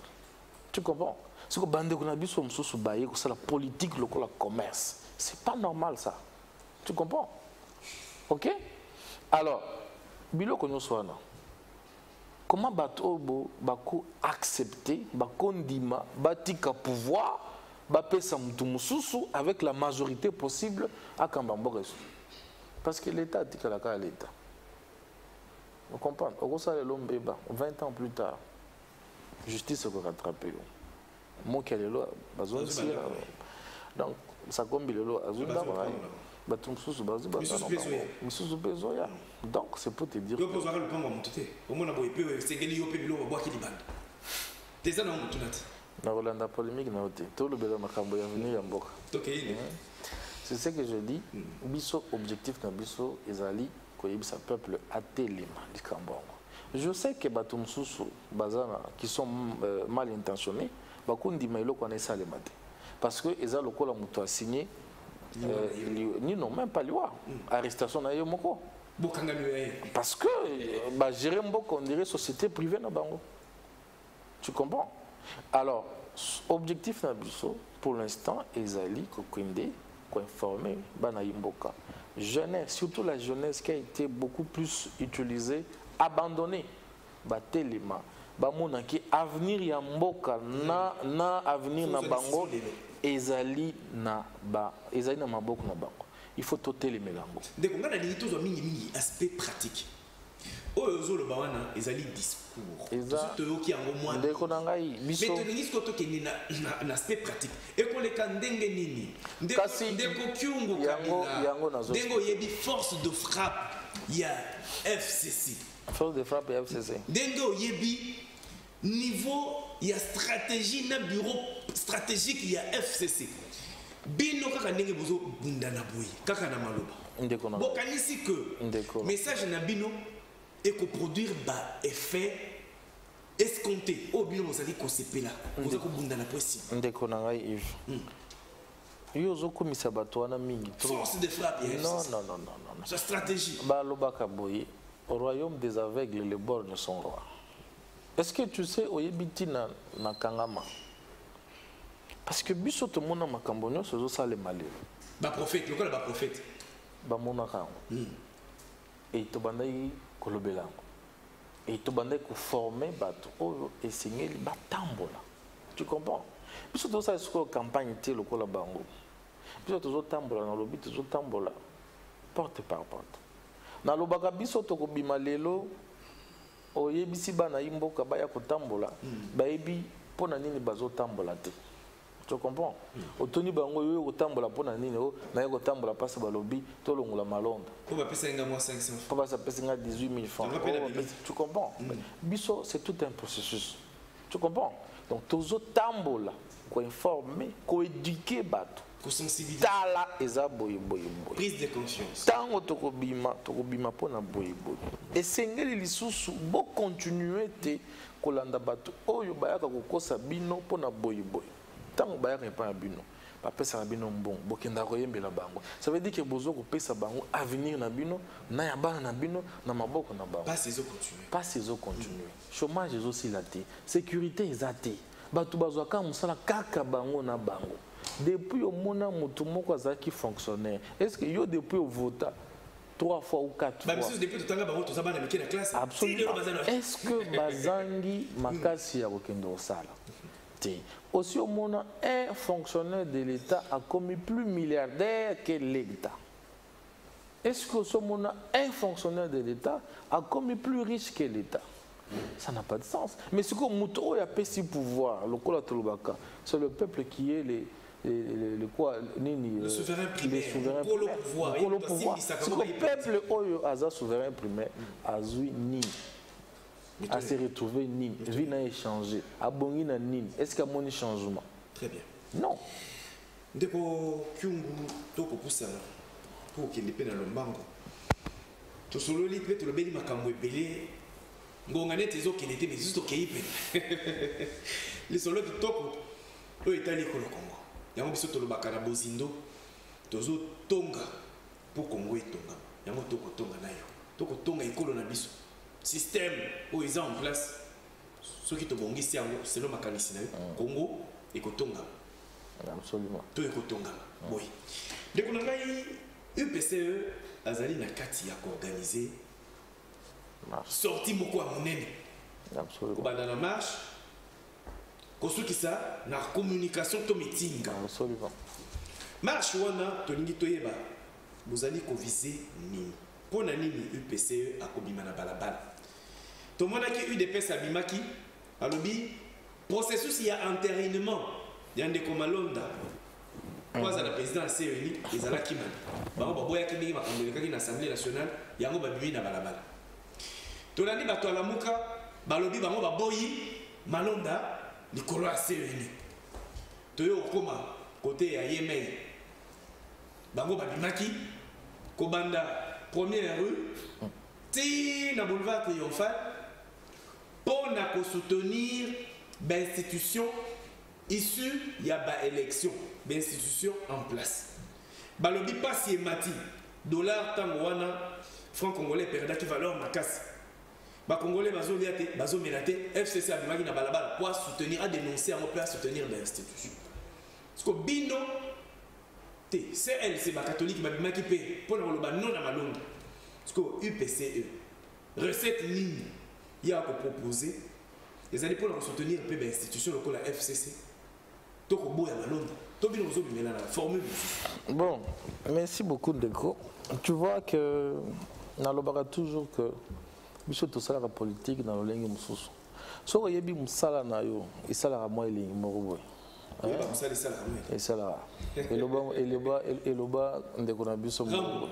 Tu comprends? C'est que bande qu'on a vu sur msusu baye que c'est la politique le commerce. C'est pas normal ça. Tu comprends? OK? Alors, bilo konyo soana. Comment bato bako accepter, bakondima, batika pouvoir, bapesa mutu mususu avec la majorité possible à Kambamboresu. Parce que l'État a dit que l'État. Vous comprenez? Au Rosa l'homme 20 ans plus tard, justice va rattraper. Moi qui ai le loi, donc ça comble le loi. Donc c'est pour te dire c'est ce que je dis. Biso objectif na biso ezali koyebisa peuple atelema du Kambongo. Je sais que batum susu bazana qui sont mal intentionnés bakundi mailo connaissa les maté parce que eza lokola muto a signé ni non même pas loi arrestation na yo moko parce que gérer mboko on dirait société privée na bango. Tu comprends? Alors objectif na biso pour l'instant ezali kokende ko informer bana yimboka jeunesse, surtout la jeunesse qui a été beaucoup plus utilisée, abandonnée batelema bamona ki avenir ya mboka na avenir na bango ezali na maboko na bango. Il faut toter les mélanges. Donc on a dit tout mingi aspect pratique. Ozo le bawana ezali discours. Tout qui en moins. Mais tu dis que tu es un aspect pratique. Et qu'on les kandenge nini. Ndeko kyungu kabila. Ndeko yebi force de frappe. Il y a FCC. Force de frappe et FCC. Ndeko yebi niveau il y a stratégie na bureau stratégique il y a FCC. Bino kaka ndenge bozo bundana boy kaka na maloba. Bokanisi que message na bino et produire effet escompté. Oh bino mozali ko sepela. Bozo ko bundana possible. Ndeko na ngai Yves. Yo zo komisa bato wana mingi trop. Force de frappe. Non. Sa stratégie. Ba lobaka boy. Au royaume des aveugles les borgnes sont rois. Est-ce que tu sais oyebiti na Kangama? Parce que biso to mona makambo nyonso zo sale malé. Ba prophète, le ba prophète. Ba mona ka. Et to bandai kolobela. Et to bandai ko former bato o enseigner ba tambola. Tu comprends? Biso to sa esco campagne te le kola bango. Biso to zo tambola na lobi to zo tambola porte par porte. Na lobaka biso to ko bima lelo oyebisi bana yimboka baya kotambola bayebi pona nini bazotambola te. Tu comprends? Otoni bango yo kotambola pona nini o na ko tambola passe balobi to longola malonda. Pour ba pesa nga moi 500. Pour ba pesa nga 18 000 francs. Tu comprends? Biso c'est tout un processus. Tu comprends? Donc tozo tambola ko informer, ko éduquer bato. Ko sensibiliser. Tala eza boye boye boye. Prise de conscience. Tango tokobima pona boye boye. Esengeli lisusu bo continuer te kolanda bato oyo bayaka kokosa bino pona boye boye. Tango bayaka pa bino. Ba pesa bino mbon bokenda koyembela bango. Ça veut dire que bozo ko pesa bango avenir na bino na ya bana na bino na maboko na bango. Pas ces eaux continuer. Pas ces eaux continuer. Chômage est aussi là te. Sécurité est là te. Bato bazwaka musala kaka bango na bango. Depuis au mona mutu moko azaki fonctionnaire. Est-ce que yo depuis au vota 3 fois ou 4 fois? Monsieur depuis tanga bango to zabana miki na classe. Absolument. Est-ce que bazangi makasi ya kokendo sala? Te. Aussi au mona un fonctionnaire de l'État a commis plus milliardaire que l'État. Est-ce que au mona un fonctionnaire de l'État a commis plus riche que l'État? Ça n'a pas de sens. Mais ce que Mouto a payé pouvoir, c'est le peuple qui est le souverain primaire. Le pouvoir. C'est le peuple qui a souverain primaire a Nîmes. A se retrouvé Nîmes. Vie n'a échangé. A bongi na Nîmes. Est-ce qu'il y a un changement? Très bien. Non. Ndeko Kyungu toko poussa pour qu'il ait dans le mango. To solo li pe to le beli makambo ebele. Ngonga neti ezoki nete mais juste okei pe. Les solo kitoko oyo etali ko le Congo. Yango biso to lobaka na bozindo tozo tonga pour Congo etonga. Yango toko tonga na yo. Toko tonga ekolo na biso. Système oyo eza en place. Soki to bongisi yango selon makanisi na yo. Congo ekotonga. Absolument. Tout ekotonga. Boy. Ndeko na ngai UPCE azali na kati ya koorganiser sorti moko ya monene. Absolument. Kobanda na marche kosukisa na communication to meeting. Absolument. Marche wana tolingi toyeba bozali kovise nini pona nini UPCE akobima na balabala. Tomonaki UDPS abimaki alobi processus ya entérinement ya ndeko Malonda kwa la président ya CENI ezalaki mani bango baboyaki ndenge makambo elekaki na Assemblée nationale yango babimi na balabala. Tolandi bato alamuka balobi bango baboyi Malonda likolo ya CENI. Toyo okoma côté ya Yemen bango babimaki kobanda première rue ti na boulevard Triomphal pour na soutenir l'institution issue ya ba élection d'institution en place. Balobi pasi mati dollar tango wana franc congolais perda qui valeur makasi. Ba congolais bazo liate bazo melate FCC abimaki na balabala pour soutenir à dénoncer en place soutenir l'institution. Parce que bindo té c'est ba catholique babimaki pe pour le ba non na malonga. Parce que UPCE recette ligne il y a à proposer les années pour soutenir peu l'institution locale la FCC. Bon, merci beaucoup Ndeko. Tu vois que nalobaka toujours que biso to sala la politique dans le lengi mususu. So yebi musala na yo, isala moi elingi moko boy. Et ça là. Eloba Ndeko na biso moko.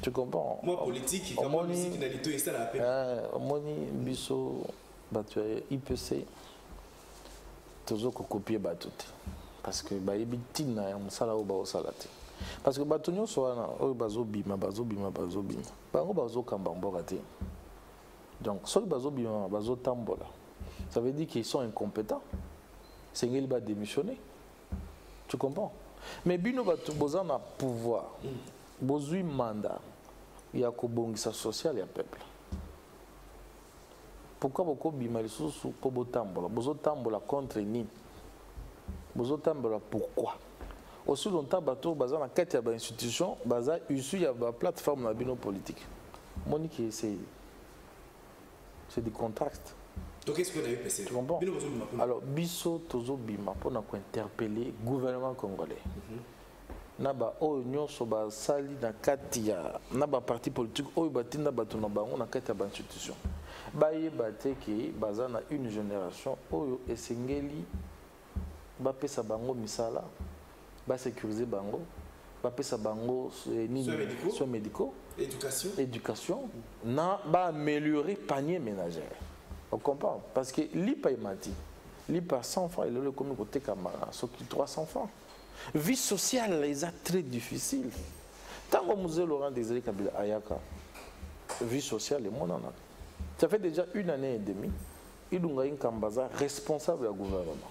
Tu comprends? Moi politique, comment musique na lito ça la peine. Omoni biso batu IPC toujours copier batute parce que ba yebitina ya musala o ba osala te parce que batonyo so wana o bazobima bango bazokamba mboka te donc so bazobima bazotambola ça veut dire qu'ils sont incompétents c'est ngeli ba démissionner tu comprends mais bino batu bozana pouvoir bozui mandat ya kobongisa social ya peuple. Pourquoi beaucoup bima lisusu po botambola bozotambola contre ni bozotambola pourquoi aussi longtemps bato baza na kati ya ba institution baza issu ya ba plateforme na bino politique monique c'est des contrastes. Donc qu'est-ce qu'on a eu passé? Tu comprends? Alors biso tozo bima pour na ko interpeller gouvernement congolais na ba oyo nyonso ba sali na kati ya na ba parti politique oyo batinda bato na bango na kati ya ba institution baye bateki baza na une génération oyo esengeli bapesa bango misala ba sécuriser bango bapesa bango soins médicaux éducation na ba améliorer panier ménagère On comprend. Parce que l'IPA est mati. L'IPA 100 francs, il est le commun côté Kamara, sauf que 300 francs. Vie sociale, les a très difficile. Tant que Moussé Laurent Désiré Kabila Ayaka, vie sociale, les monde en a. Ça fait déjà 1 année et demie, il y a un Kambaza responsable du gouvernement.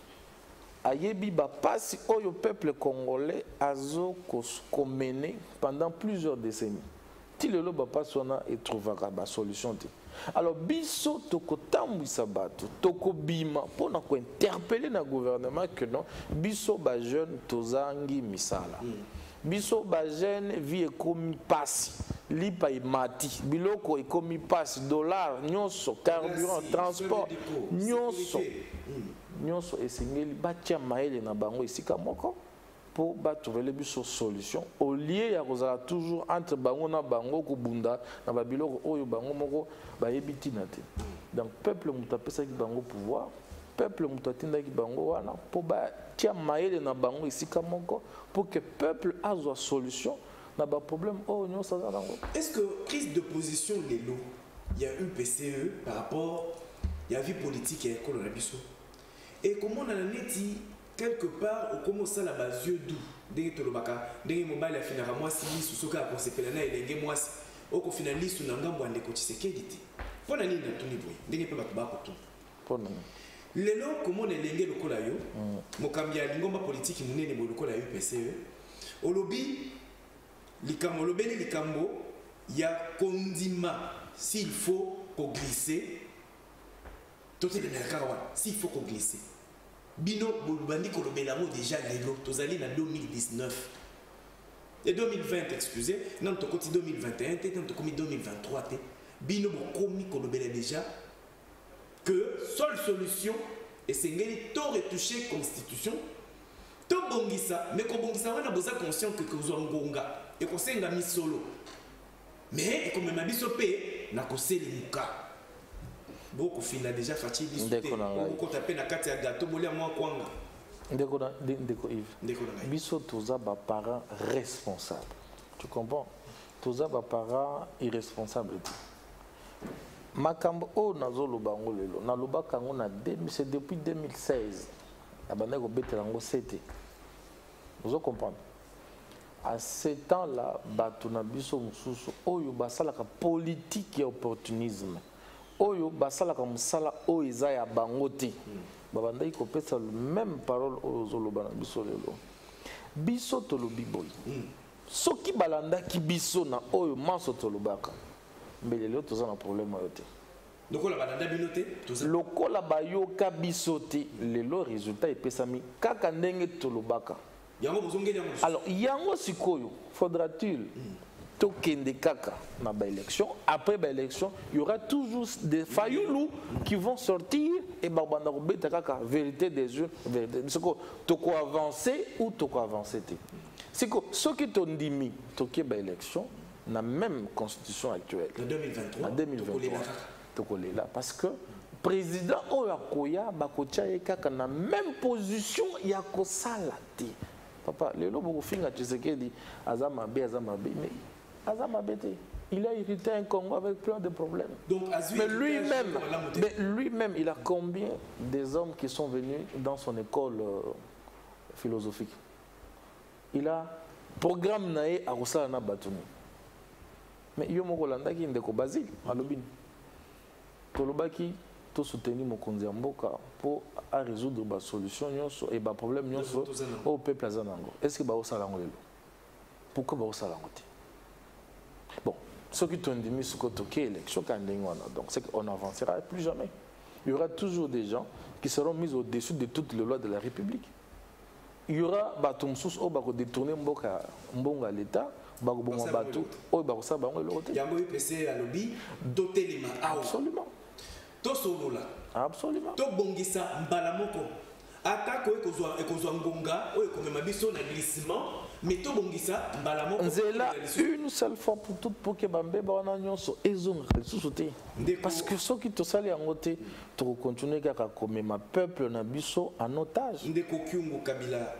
Ayebi Bapasi, au peuple congolais, a mené pendant plusieurs décennies. Si le loba passe, on a trouvé une solution. Alors, biso toko tambwisa bato, toko bima, pour interpeller le gouvernement que non, biso ba jeune tozangi misala. Biso ba jeune vie ekomi passe, lipa imati, biloko ekomi passe, dollar, nyonso, carburant, transport, nyonso. Nyonso esengeli batia maele na bango esika moko pour trouver les solutions au lieu ya kozala toujours entre bango na bango ko bunda na babiloko oyo bango moko ba yebitina te. Donc peuple mutapesa ki bango pouvoir, peuple mutatinda ki bango wana pour batia maele na bango esika moko pour que peuple azwa solution na ba problème oyo nyonso za bango. Est-ce que prise de position lelo il y a eu PCE par rapport il y a vie politique et école na biso. Et comment on a dit quelque part, au comment ça la base yeux doux, dès que le baka, dès que mobile a fini à moi si sous ce cas pour se pelana et les moi au qu'au finaliste ou n'angam ou un décoté c'est qualité. Pour la ligne de tout niveau, dès que peut battre tout. Pour nous. Les lots comment on est lengue le colayo, mon cambia l'ingomba politique qui mouné le colayo PCE. Au lobby, l'icambo, le béni l'icambo, il y a condiment s'il faut pour glisser. Tout est de s'il faut qu'on glisse. Bino, Boubani, Kolobelamo, déjà, les lots, tous allés en 2019. Et 2020, excusez, non, tu côté 2021, tu es 2023. Bino, Bokomi, Kolobela déjà, que seule solution, et c'est que tu retouché Constitution, tu bongisa, mais qu'on bongisa, on a besoin conscient que vous avez un gonga, et qu'on s'est mis solo. Mais, et comme même abisopé, n'a qu'au les mouka. Beaucoup fina déjà fatigué discuter beaucoup taper na kati ya gâteau bolia moi kwanga ndeko Yves biso toza ba parents responsables tu comprends toza ba parents irresponsables makambo o nazolo bango lelo na lobaka ngo na c'est depuis 2016 abanda ko betela ngo 7 vous comprenez à ce temps-là bato na biso mususu oyo basalaka politique et opportunisme oyo basala comme sala o eza ya bangote babandai ko pesa le même parole aux zolobana biso lelo biso tolobi boy soki balanda ki biso na oyo maso tolobaka mbele lelo toza na problème yote lokola balanda binote toza lokola bayoka biso te lelo résultat epesami kaka ndenge tolobaka yango bozongeli yango alors yango sikoyo faudra-t-il tokende kaka na ba élection après ba élection il y aura toujours des fayoulous qui vont sortir et ba banda ko beta kaka vérité des yeux vérité c'est quoi toko avancer ou toko avancer te c'est quoi ce qui tondimi toké ba élection na même constitution actuelle en 2023 toko lela parce que président oyo akoya ba ko tia kaka na même position ya ko sala te papa lelo boko finga Tshisekedi azama be mais il a hérité un Congo avec plein de problèmes. Donc, mais lui-même, il a combien des hommes qui sont venus dans son école philosophique? Il a programme naé à Rosalana Batouni. Mais il y a un Rolanda qui est Basile, à Lobin. Tolobaki, tout soutenir mon Konziamboka pour résoudre la solution et le problème au peuple azanango. Est-ce que va Salango? Pourquoi va Salango? Bon, ce qui t'ont dit, c'est élection, donc c'est qu'on n'avancera plus jamais. Il y aura toujours des gens qui seront mis au-dessus de toutes les lois de la République. Il y aura des gens qui vont détourner l'État, absolument. Absolument. Attaque ekozwa ngonga oyo komema biso na glissement mais to bongisa mbala moko nzela une seule fois pour toutes pour que bambeba wana nyonso ezonga lisusu te parce que soki tosali yango te tokokontinue kaka komema peuple na biso en otage ndeko Kyungu Kabila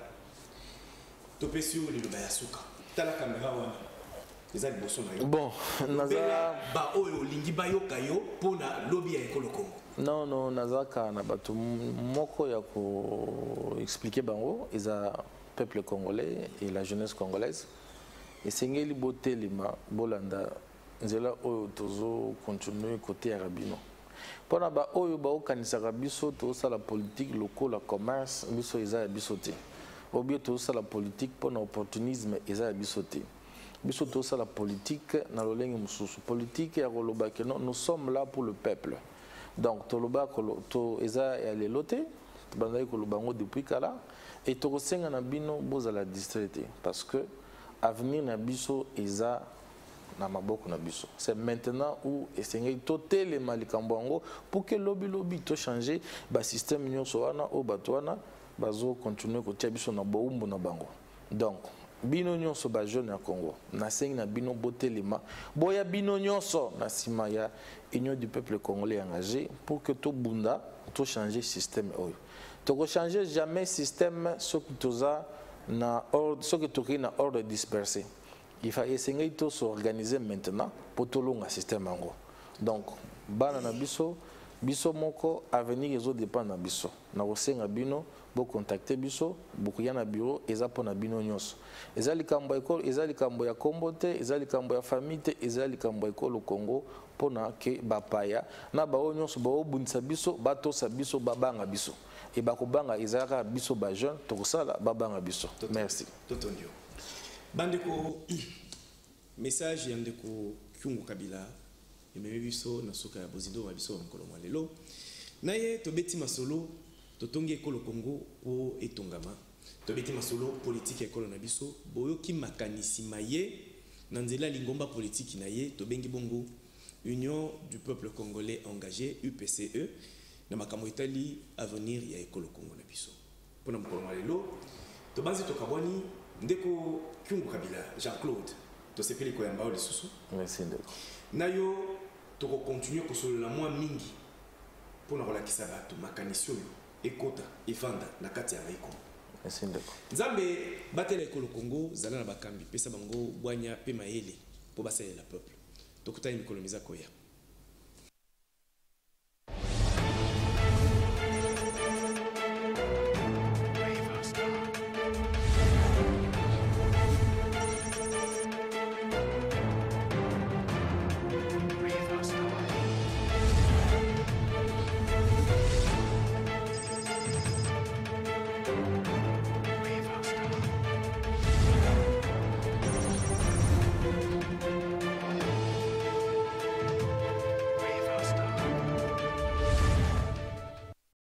topesi yo liloba ya suka tala kamera wana eza liboso na yo bon naza ba oyo lingi bayoka yo pona lobby ya ekolo Congo. non nazaka na bato moko ya ko expliquer bango eza peuple congolais et la jeunesse congolaise esengeli botelema bolanda nzela oyo tozo continuer côté ya bino pona ba oyo ba okanisaka biso tosala politique lokola commerce biso eza ya biso te obie tosala politique pona opportunisme eza ya biso te biso tosala politique na lolenge mususu politique ya koloba ke non nous sommes là pour le peuple donc toloba to eza ya lelo te tobandaki koloba ngo depuis kala et tokosenga na bino bozala distraité parce que avenir na biso eza na maboko na biso c'est maintenant où esengeli totelema likambo yango pour que lobi to changer ba système nyonso wana o bato wana bazo continuer kotia biso na boumbu na bango donc bino nyonso ba jeune ya Congo nasengi na bino botelema boya bino nyonso na sima ya union du peuple congolais engagé pour que to bunda to changer système oyo to ko changer jamais système ce que toza na ordre ce que to na ordre dispersé il faut essayer de s'organiser maintenant pour tout le système ango donc bana na biso moko avenir ezo dépend na biso na kosenga bino bo contacter biso bokuya na bureau eza pona bino nyonso eza likambo école eza likambo ya kombote eza likambo ya famille te eza likambo école Congo pona ke bapaya na bao nyonso bao bundisa biso batosa biso babanga biso et bakobanga ezaka biso ba jeune tokosala babanga biso merci totondio bandeko message ya ndeko Kyungu Kabila ememi biso na soka ya bozido wa biso mokolo mwa lelo naye tobeti masolo totongi ekolo Congo o etongama tobeti masolo politique ekolo na biso boyoki makanisi maye na nzela lingomba politique na ye tobengi bongo Union du peuple congolais engagé UPCE na makambo etali avenir ya ekolo Congo na biso pona mokolo mwa lelo tobanzi tokabwani ndeko Kyungu Kabila Jean-Claude tosepeli koyamba o lisusu merci ndeko nayo toko continuer kosolola mwa mingi pona kolakisa bato makanisi oyo ekota evanda na kati ya maiko merci ndeko nzambe batela ekolo Congo zala na bakambi pesa bango bwanya pe mayele po basalela peuple tokutani mikolo miza koya